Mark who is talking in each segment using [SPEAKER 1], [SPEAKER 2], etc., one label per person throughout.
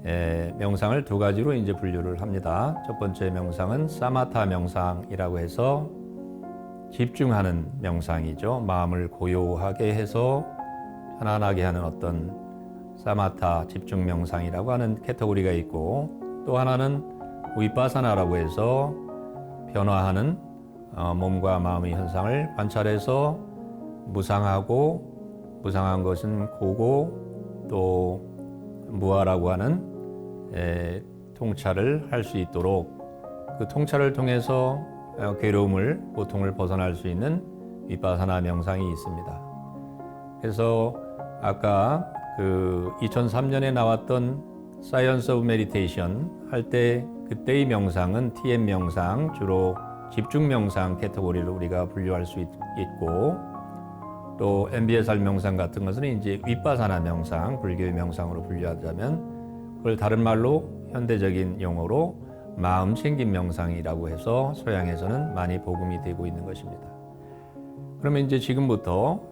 [SPEAKER 1] 명상을 두 가지로 이제 분류를 합니다. 첫 번째 명상은 사마타 명상이라고 해서 집중하는 명상이죠. 마음을 고요하게 해서 편안하게 하는 어떤 사마타 집중 명상이라고 하는 카테고리가 있고, 또 하나는 위파사나라고 해서 변화하는 몸과 마음의 현상을 관찰해서 무상하고, 무상한 것은 고고, 또 무아라고 하는 통찰을 할 수 있도록, 그 통찰을 통해서 괴로움을, 고통을 벗어날 수 있는 위파사나 명상이 있습니다. 그래서 아까 그 2003년에 나왔던 Science of Meditation 할 때, 그때의 명상은 TM 명상, 주로 집중 명상 카테고리로 우리가 분류할 수 있고, 또 MBSR 명상 같은 것은 이제 위파사나 명상, 불교의 명상으로 분류하자면, 그걸 다른 말로 현대적인 용어로 마음 챙김 명상이라고 해서 서양에서는 많이 복음이 되고 있는 것입니다. 그러면 이제 지금부터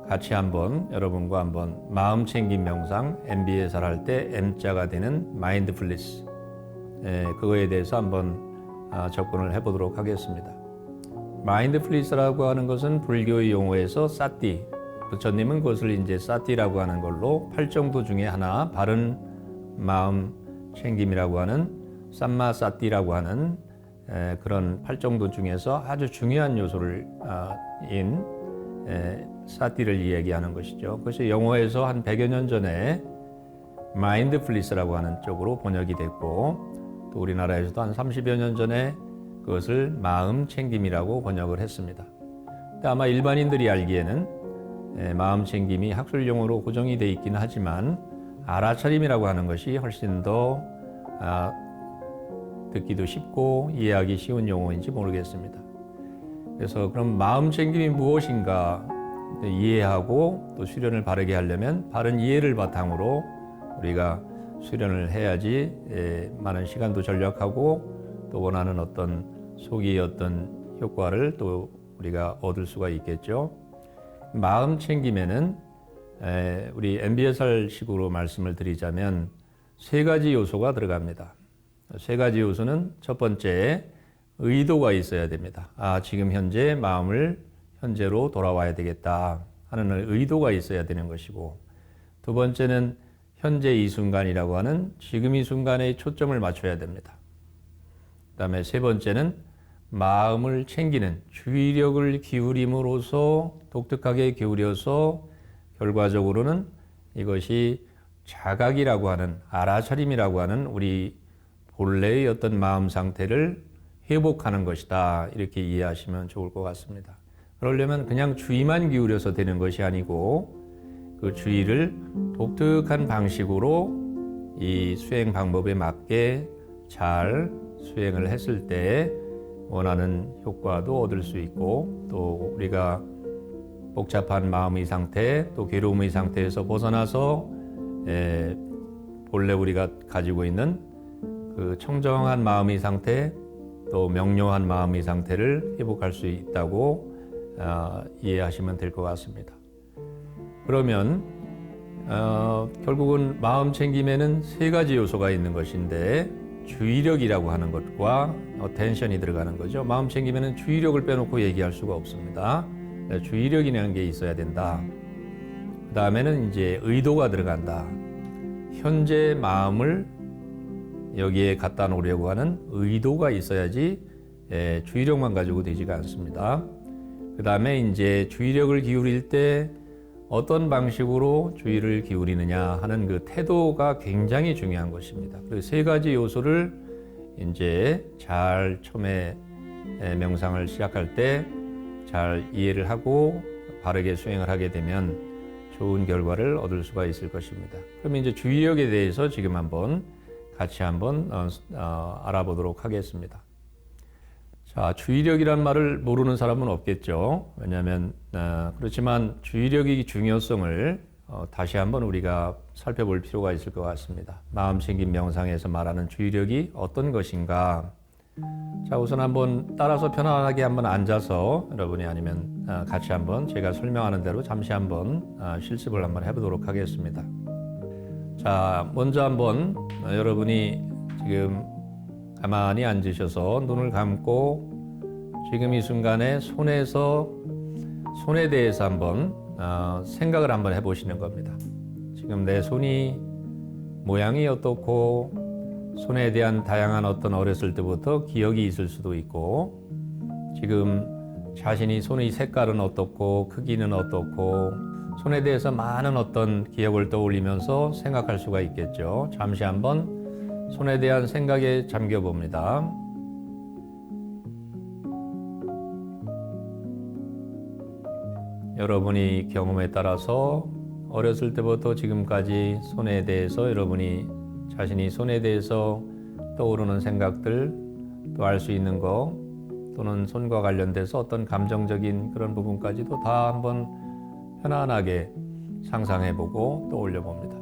[SPEAKER 1] 같이 한번 여러분과 한번 마음 챙김 명상, MBSR 할 때 M자가 되는 마인드풀니스, 그거에 대해서 한번 접근을 해보도록 하겠습니다. 마인드풀니스라고 하는 것은 불교의 용어에서 사티, 부처님은 그것을 이제 사티라고 하는 걸로 8정도 중에 하나, 바른 마음 챙김이라고 하는 삼마 사티라고 하는 그런 8정도 중에서 아주 중요한 요소를 사티를 이야기하는 것이죠. 그것이 영어에서 한 100여 년 전에 마인드풀니스라고 하는 쪽으로 번역이 됐고, 또 우리나라에서도 한 30여 년 전에 그것을 마음 챙김이라고 번역을 했습니다. 근데 아마 일반인들이 알기에는 마음 챙김이 학술 용어로 고정이 돼 있긴 하지만 알아차림이라고 하는 것이 훨씬 더 듣기도 쉽고 이해하기 쉬운 용어인지 모르겠습니다. 그래서 그럼 마음 챙김이 무엇인가 이해하고 또 수련을 바르게 하려면 바른 이해를 바탕으로 우리가 수련을 해야지 많은 시간도 절약하고 또 원하는 어떤 속의 어떤 효과를 또 우리가 얻을 수가 있겠죠. 마음 챙김에는 우리 MBSR 식으로 말씀을 드리자면 세 가지 요소가 들어갑니다. 세 가지 요소는 첫 번째, 의도가 있어야 됩니다. 지금 현재 마음을 현재로 돌아와야 되겠다 하는 의도가 있어야 되는 것이고, 두 번째는 현재 이 순간이라고 하는 지금 이 순간에 초점을 맞춰야 됩니다. 그 다음에 세 번째는 마음을 챙기는 주의력을 기울임으로써 독특하게 기울여서 결과적으로는 이것이 자각이라고 하는, 알아차림이라고 하는 우리 본래의 어떤 마음 상태를 회복하는 것이다, 이렇게 이해하시면 좋을 것 같습니다. 그러려면 그냥 주의만 기울여서 되는 것이 아니고 그 주의를 독특한 방식으로 이 수행 방법에 맞게 잘 수행을 했을 때 원하는 효과도 얻을 수 있고, 또 우리가 복잡한 마음의 상태, 또 괴로움의 상태에서 벗어나서 본래 우리가 가지고 있는 그 청정한 마음의 상태, 또 명료한 마음의 상태를 회복할 수 있다고 이해하시면 될 것 같습니다. 그러면 결국은 마음 챙김에는 세 가지 요소가 있는 것인데, 주의력이라고 하는 것과 텐션이 들어가는 거죠. 마음 챙김에는 주의력을 빼놓고 얘기할 수가 없습니다. 주의력이라는 게 있어야 된다. 그 다음에는 이제 의도가 들어간다. 현재 마음을 여기에 갖다 놓으려고 하는 의도가 있어야지 주의력만 가지고 되지가 않습니다. 그 다음에 이제 주의력을 기울일 때 어떤 방식으로 주의를 기울이느냐 하는 그 태도가 굉장히 중요한 것입니다. 그 세 가지 요소를 이제 잘 처음에 명상을 시작할 때 잘 이해를 하고 바르게 수행을 하게 되면 좋은 결과를 얻을 수가 있을 것입니다. 그럼 이제 주의력에 대해서 지금 같이 한번 알아보도록 하겠습니다. 자, 주의력이란 말을 모르는 사람은 없겠죠. 왜냐하면 그렇지만 주의력의 중요성을 다시 한번 우리가 살펴볼 필요가 있을 것 같습니다. 마음 챙김 명상에서 말하는 주의력이 어떤 것인가. 자, 우선 한번 따라서 편안하게 한번 앉아서 여러분이 아니면 같이 한번 제가 설명하는 대로 잠시 한번 실습을 한번 해보도록 하겠습니다. 자, 먼저 한번 여러분이 지금 가만히 앉으셔서 눈을 감고 지금 이 순간에 손에 대해서 한번 생각을 한번 해보시는 겁니다. 지금 내 손이 모양이 어떻고 손에 대한 다양한 어떤 어렸을 때부터 기억이 있을 수도 있고 지금 자신이 손의 색깔은 어떻고 크기는 어떻고 손에 대해서 많은 어떤 기억을 떠올리면서 생각할 수가 있겠죠. 잠시 한번 손에 대한 생각에 잠겨 봅니다. 여러분이 경험에 따라서 어렸을 때부터 지금까지 손에 대해서 여러분이 자신이 손에 대해서 떠오르는 생각들 또 알 수 있는 거 또는 손과 관련돼서 어떤 감정적인 그런 부분까지도 다 한번 편안하게 상상해보고 떠올려봅니다.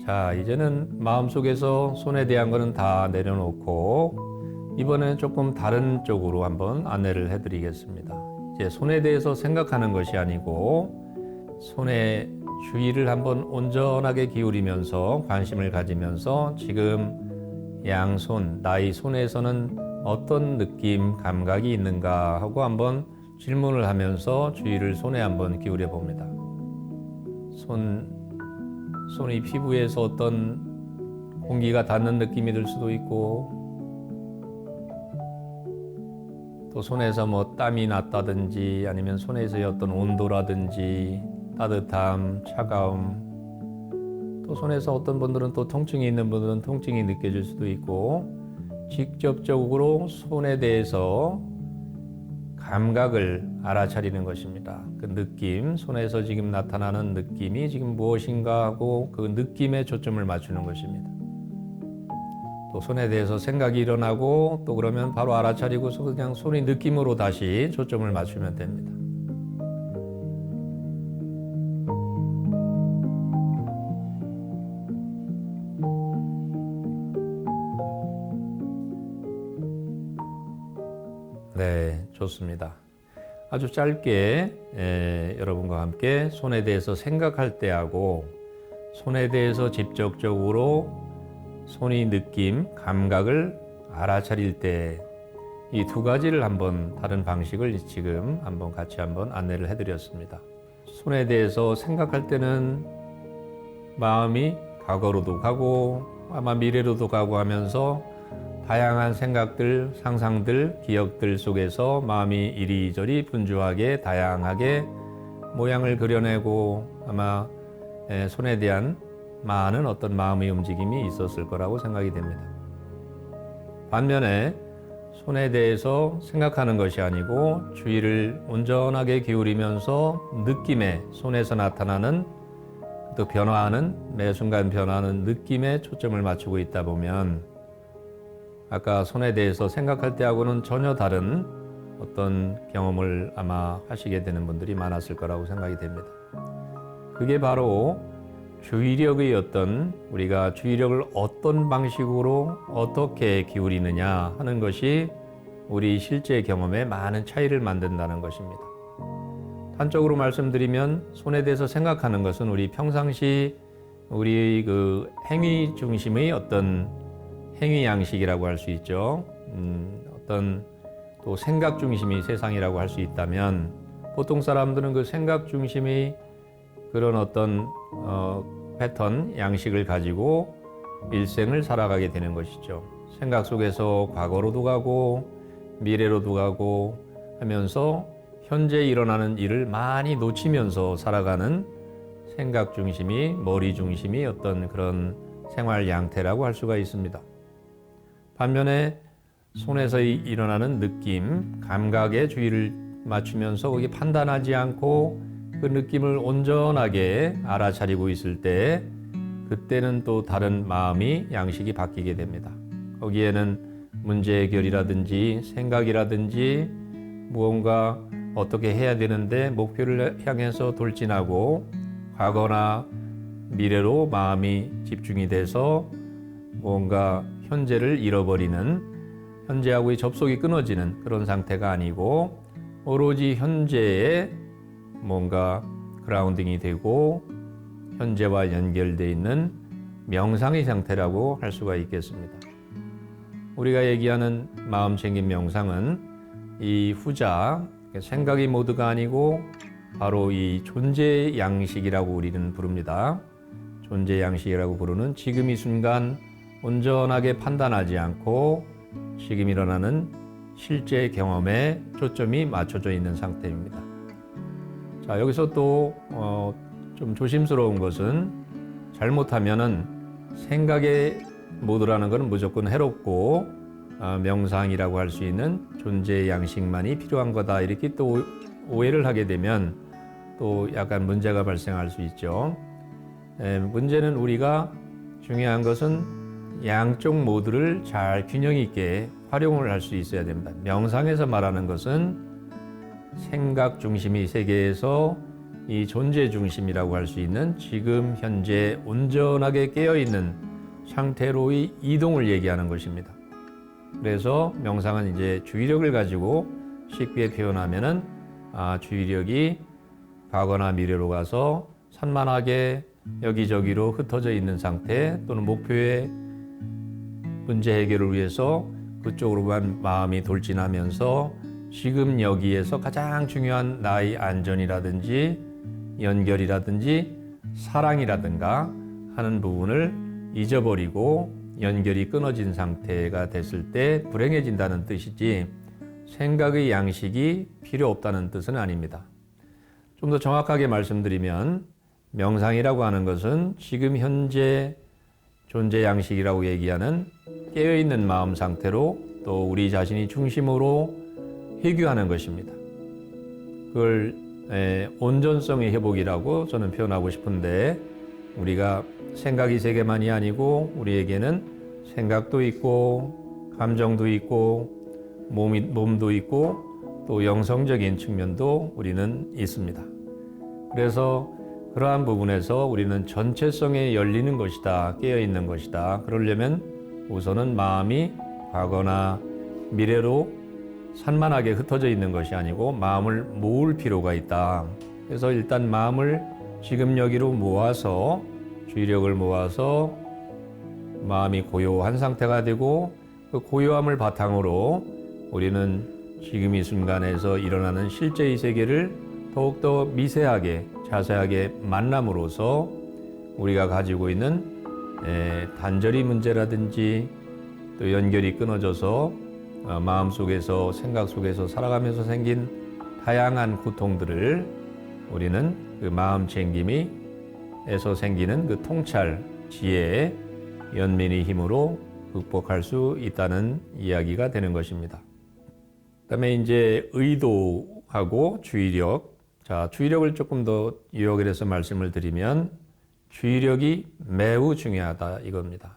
[SPEAKER 1] 자, 이제는 마음속에서 손에 대한 거는 다 내려놓고 이번에는 조금 다른 쪽으로 한번 안내를 해드리겠습니다. 이제 손에 대해서 생각하는 것이 아니고 손에 주의를 한번 온전하게 기울이면서 관심을 가지면서 지금 양손, 나의 손에서는 어떤 느낌, 감각이 있는가 하고 한번 질문을 하면서 주의를 손에 한번 기울여 봅니다. 손이 피부에서 어떤 공기가 닿는 느낌이 들 수도 있고 또 손에서 뭐 땀이 났다든지 아니면 손에서의 어떤 온도라든지 따뜻함, 차가움 또 손에서 어떤 분들은 또 통증이 있는 분들은 통증이 느껴질 수도 있고 직접적으로 손에 대해서 감각을 알아차리는 것입니다. 그 느낌, 손에서 지금 나타나는 느낌이 지금 무엇인가 하고 그 느낌에 초점을 맞추는 것입니다. 또 손에 대해서 생각이 일어나고 또 그러면 바로 알아차리고서 그냥 손의 느낌으로 다시 초점을 맞추면 됩니다. 네, 좋습니다. 아주 짧게 여러분과 함께 손에 대해서 생각할 때하고 손에 대해서 직접적으로 손의 느낌, 감각을 알아차릴 때 이 두 가지를 한번 다른 방식을 지금 한번 같이 한번 안내를 해드렸습니다. 손에 대해서 생각할 때는 마음이 과거로도 가고 아마 미래로도 가고 하면서 다양한 생각들, 상상들, 기억들 속에서 마음이 이리저리 분주하게 다양하게 모양을 그려내고 아마 손에 대한 많은 어떤 마음의 움직임이 있었을 거라고 생각이 됩니다. 반면에 손에 대해서 생각하는 것이 아니고 주의를 온전하게 기울이면서 느낌에 손에서 나타나는 또 변화하는 매 순간 변화하는 느낌에 초점을 맞추고 있다 보면 아까 손에 대해서 생각할 때하고는 전혀 다른 어떤 경험을 아마 하시게 되는 분들이 많았을 거라고 생각이 됩니다. 그게 바로 주의력의 우리가 주의력을 어떤 방식으로 어떻게 기울이느냐 하는 것이 우리 실제 경험에 많은 차이를 만든다는 것입니다. 단적으로 말씀드리면 손에 대해서 생각하는 것은 우리 평상시 우리 그 행위 중심의 어떤 행위 양식이라고 할 수 있죠. 어떤 또 생각 중심의 세상이라고 할 수 있다면 보통 사람들은 그 생각 중심의 그런 어떤 패턴, 양식을 가지고 일생을 살아가게 되는 것이죠. 생각 속에서 과거로도 가고 미래로도 가고 하면서 현재 일어나는 일을 많이 놓치면서 살아가는 생각 중심이 머리 중심이 어떤 그런 생활 양태라고 할 수가 있습니다. 반면에 손에서 일어나는 느낌, 감각에 주의를 맞추면서 거기 판단하지 않고 그 느낌을 온전하게 알아차리고 있을 때 그때는 또 다른 마음이 양식이 바뀌게 됩니다. 거기에는 문제 해결이라든지 생각이라든지 무언가 어떻게 해야 되는데 목표를 향해서 돌진하고 과거나 미래로 마음이 집중이 돼서 무언가 현재를 잃어버리는 현재하고의 접속이 끊어지는 그런 상태가 아니고 오로지 현재에 뭔가 그라운딩이 되고 현재와 연결되어 있는 명상의 상태라고 할 수가 있겠습니다. 우리가 얘기하는 마음챙김 명상은 이 후자, 생각의 모드가 아니고 바로 이 존재 양식이라고 우리는 부릅니다. 존재 양식이라고 부르는 지금 이 순간 온전하게 판단하지 않고 지금 일어나는 실제 경험에 초점이 맞춰져 있는 상태입니다. 자, 여기서 또 좀 조심스러운 것은 잘못하면은 생각의 모드라는 것은 무조건 해롭고 명상이라고 할 수 있는 존재 양식만이 필요한 거다, 이렇게 또 오해를 하게 되면 또 약간 문제가 발생할 수 있죠. 문제는 우리가 중요한 것은 양쪽 모드를 잘 균형 있게 활용을 할 수 있어야 됩니다. 명상에서 말하는 것은 생각 중심의 세계에서 이 존재 중심이라고 할 수 있는 지금 현재 온전하게 깨어있는 상태로의 이동을 얘기하는 것입니다. 그래서 명상은 이제 주의력을 가지고 쉽게 표현하면은 주의력이 과거나 미래로 가서 산만하게 여기저기로 흩어져 있는 상태, 또는 목표의 문제 해결을 위해서 그쪽으로만 마음이 돌진하면서 지금 여기에서 가장 중요한 나의 안전이라든지 연결이라든지 사랑이라든가 하는 부분을 잊어버리고 연결이 끊어진 상태가 됐을 때 불행해진다는 뜻이지, 생각의 양식이 필요 없다는 뜻은 아닙니다. 좀 더 정확하게 말씀드리면 명상이라고 하는 것은 지금 현재 존재 양식이라고 얘기하는 깨어있는 마음 상태로 또 우리 자신이 중심으로 회귀하는 것입니다. 그걸 온전성의 회복이라고 저는 표현하고 싶은데, 우리가 생각이 세계만이 아니고 우리에게는 생각도 있고 감정도 있고 몸도 있고 또 영성적인 측면도 우리는 있습니다. 그래서 그러한 부분에서 우리는 전체성에 열리는 것이다, 깨어있는 것이다. 그러려면 우선은 마음이 과거나 미래로 산만하게 흩어져 있는 것이 아니고 마음을 모을 필요가 있다. 그래서 일단 마음을 지금 여기로 모아서 주의력을 모아서 마음이 고요한 상태가 되고, 그 고요함을 바탕으로 우리는 지금 이 순간에서 일어나는 실제의 세계를 더욱더 미세하게 자세하게 만남으로써 우리가 가지고 있는 단절의 문제라든지 또 연결이 끊어져서 마음속에서 생각 속에서 살아가면서 생긴 다양한 고통들을 우리는 그 마음 챙김에서 생기는 그 통찰, 지혜, 연민의 힘으로 극복할 수 있다는 이야기가 되는 것입니다. 그다음에 이제 의도하고 주의력. 자, 주의력을 조금 더 요약을 해서 말씀을 드리면 주의력이 매우 중요하다 이겁니다.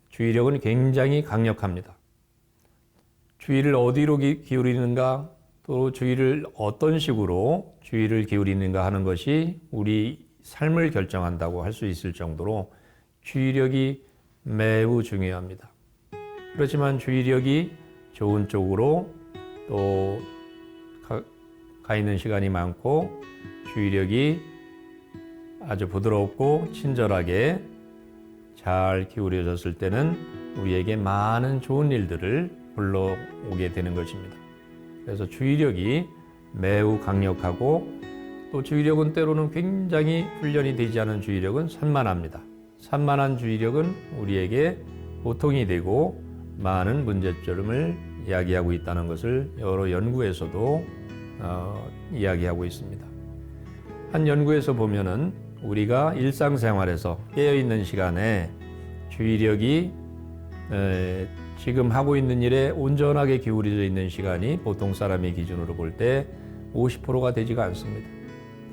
[SPEAKER 1] 주의력은 굉장히 강력합니다. 주의를 어디로 기울이는가, 또 주의를 어떤 식으로 주의를 기울이는가 하는 것이 우리 삶을 결정한다고 할 수 있을 정도로 주의력이 매우 중요합니다. 그렇지만 주의력이 좋은 쪽으로 또 가 있는 시간이 많고 주의력이 아주 부드럽고 친절하게 잘 기울여졌을 때는 우리에게 많은 좋은 일들을 불러오게 되는 것입니다. 그래서 주의력이 매우 강력하고, 또 주의력은 때로는 굉장히 훈련이 되지 않은 주의력은 산만합니다. 산만한 주의력은 우리에게 고통이 되고 많은 문제점을 이야기하고 있다는 것을 여러 연구에서도 이야기하고 있습니다. 한 연구에서 보면은 우리가 일상생활에서 깨어있는 시간에 주의력이 지금 하고 있는 일에 온전하게 기울여져 있는 시간이 보통 사람의 기준으로 볼 때 50%가 되지가 않습니다.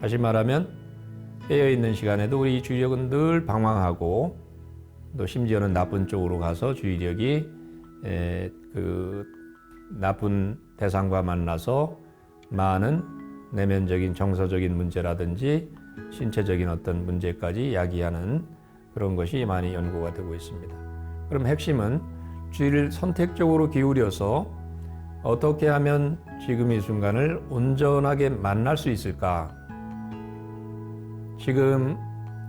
[SPEAKER 1] 다시 말하면 깨어있는 시간에도 우리 주의력은 늘 방황하고, 또 심지어는 나쁜 쪽으로 가서 주의력이 그 나쁜 대상과 만나서 많은 내면적인 정서적인 문제라든지 신체적인 어떤 문제까지 야기하는 그런 것이 많이 연구가 되고 있습니다. 그럼 핵심은 주의를 선택적으로 기울여서 어떻게 하면 지금 이 순간을 온전하게 만날 수 있을까? 지금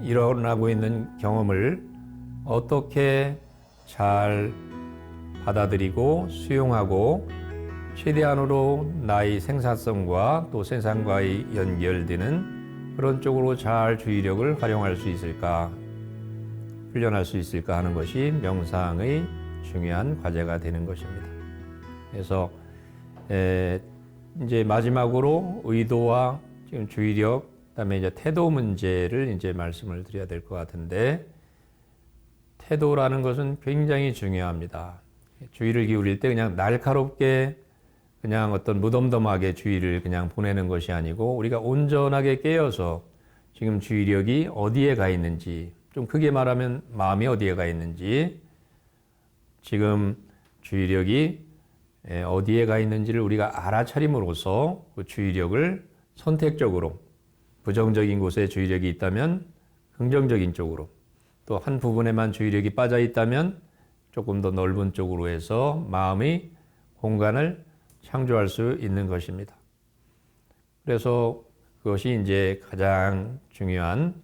[SPEAKER 1] 일어나고 있는 경험을 어떻게 잘 받아들이고 수용하고 최대한으로 나의 생산성과 또 세상과의 연결되는 그런 쪽으로 잘 주의력을 활용할 수 있을까, 훈련할 수 있을까 하는 것이 명상의 중요한 과제가 되는 것입니다. 그래서 이제 마지막으로 의도와 지금 주의력, 그다음에 이제 태도 문제를 이제 말씀을 드려야 될 것 같은데, 태도라는 것은 굉장히 중요합니다. 주의를 기울일 때 그냥 날카롭게 그냥 어떤 무덤덤하게 주의를 그냥 보내는 것이 아니고, 우리가 온전하게 깨어서 지금 주의력이 어디에 가 있는지, 좀 크게 말하면 마음이 어디에 가 있는지, 지금 주의력이 어디에 가 있는지를 우리가 알아차림으로써 그 주의력을 선택적으로, 부정적인 곳에 주의력이 있다면 긍정적인 쪽으로, 또 한 부분에만 주의력이 빠져 있다면 조금 더 넓은 쪽으로 해서 마음의 공간을 창조할 수 있는 것입니다. 그래서 그것이 이제 가장 중요한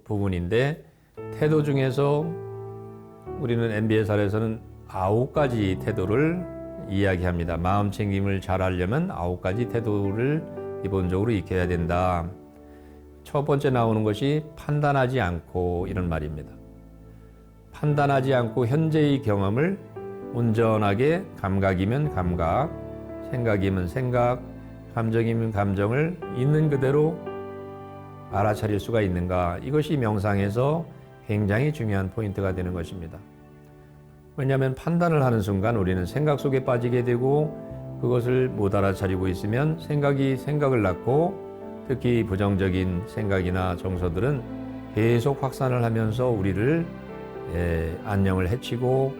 [SPEAKER 1] 부분인데, 태도 중에서 우리는 MBSR에서는 9가지 태도를 이야기합니다. 마음 챙김을 잘 하려면 9가지 태도를 기본적으로 익혀야 된다. 첫 번째 나오는 것이 판단하지 않고, 이런 말입니다. 판단하지 않고 현재의 경험을 온전하게, 감각이면 감각, 생각이면 생각, 감정이면 감정을 있는 그대로 알아차릴 수가 있는가. 이것이 명상에서 굉장히 중요한 포인트가 되는 것입니다. 왜냐하면 판단을 하는 순간 우리는 생각 속에 빠지게 되고, 그것을 못 알아차리고 있으면 생각이 생각을 낳고, 특히 부정적인 생각이나 정서들은 계속 확산을 하면서 우리를 안녕을 해치고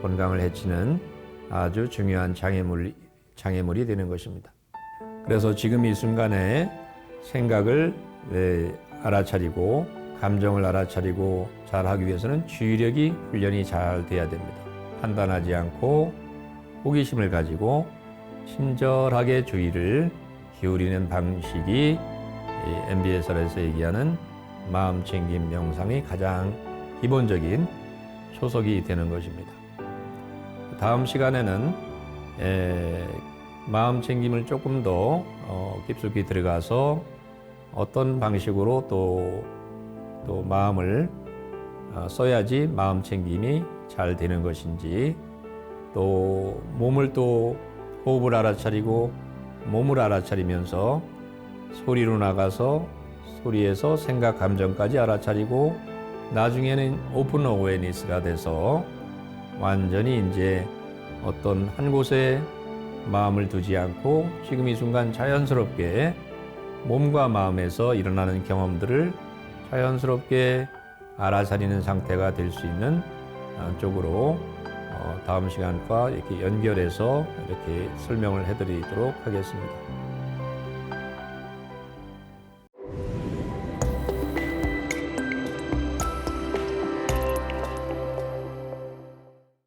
[SPEAKER 1] 건강을 해치는 아주 중요한 장애물이 되는 것입니다. 그래서 지금 이 순간에 생각을 알아차리고 감정을 알아차리고 잘하기 위해서는 주의력이 훈련이 잘 돼야 됩니다. 판단하지 않고 호기심을 가지고 친절하게 주의를 기울이는 방식이 MBSR에서 얘기하는 마음챙김 명상의 가장 기본적인 초석이 되는 것입니다. 다음 시간에는 마음챙김을 조금 더 깊숙이 들어가서 어떤 방식으로 또 마음을 써야지 마음챙김이 잘 되는 것인지, 또 몸을 또 호흡을 알아차리고 몸을 알아차리면서 소리로 나가서 소리에서 생각, 감정까지 알아차리고 나중에는 오픈 어웨이니스가 돼서 완전히 이제 어떤 한 곳에 마음을 두지 않고 지금 이 순간 자연스럽게 몸과 마음에서 일어나는 경험들을 자연스럽게 알아차리는 상태가 될 수 있는 쪽으로 다음 시간과 이렇게 연결해서 이렇게 설명을 해드리도록 하겠습니다.